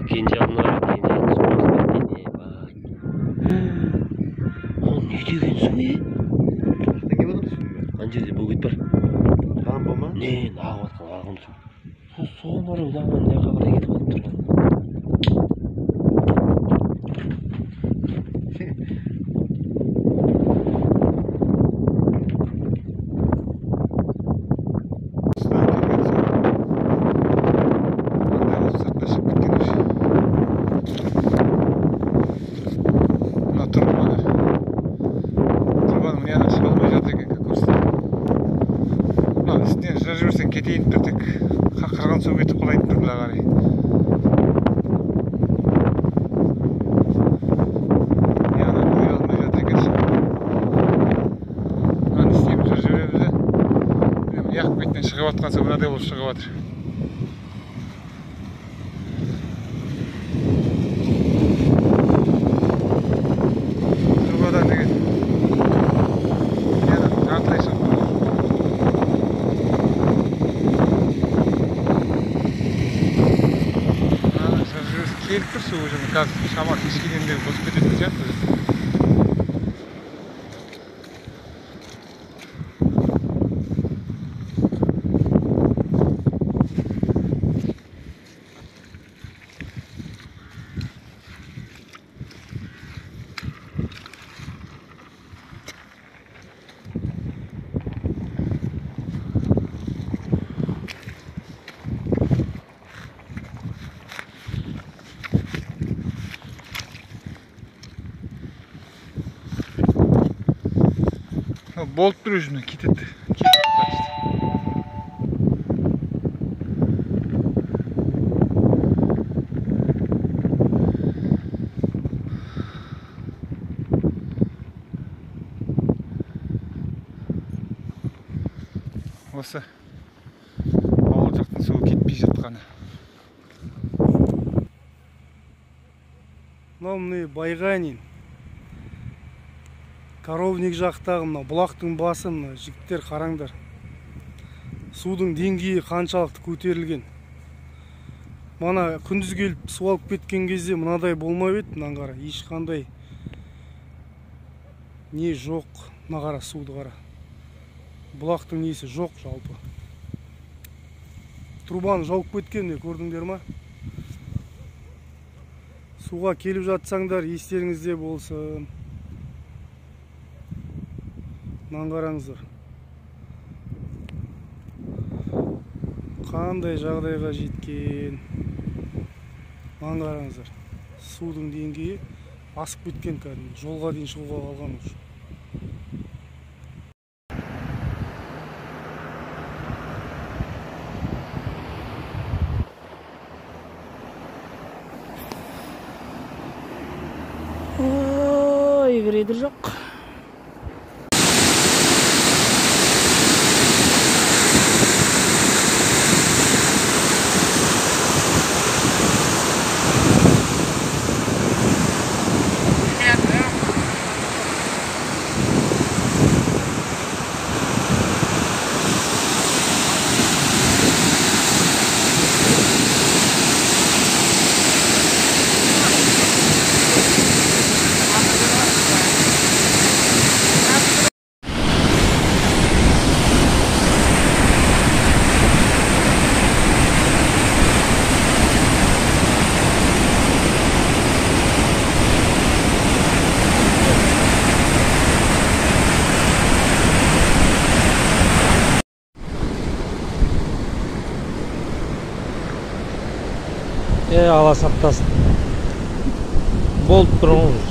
Kencanlar, Kencan suması bekledi. Bak. Oğlum ne diyorsun su ya? Sen gibi olursun. Anca bu git var. Tamam bu mu? Ne? Ne yapatkan ağın su. Soğun oraya da ne kadar gidip oturgan. Кетейін тұрдық. Қақырған су кетіп қолайып тұрғыла қарай. Яғына көре алмай жатыр екен. Мынаны істейміз жүріп жібереміз де. Яқып беттен шығып атқан соң мынадай болып шығып жатыр. Тұрғадан деген. Яғына жартылай шығып. Келіп тұр су уже қазір шамар кешкеннен бері босып кететін сияқты. Болып тұр жүзіне кетеді. Осы ауыл жақтың суы кетпей жатқаны. Мына Байғанин коровник жақтағы мына бұлақтың басы, мына жігіттер қараңдар. Судың деңгейі қаншалықты көтерілген. Мана күндіз келіп су алып кеткен кезде мынадай болмай еді, мына қара. Ешқандай не жоқ, мына қара суды қара. Бұлақтың несі жоқ жалпы. Трубаны жауып кеткен, көрдіңдер ма? Суға келіп жатсаңдар, естеріңізде болсын. Мынаны қараңыздар. Қандай жағдайға жеткен. Мынаны қараңыздар. Судың деңгейі асып кеткен кәдімгі. Жолға дейін шығуға қалған уже. Ой, грейдер жоқ. Ала саптасын. Болып тұрыңыз.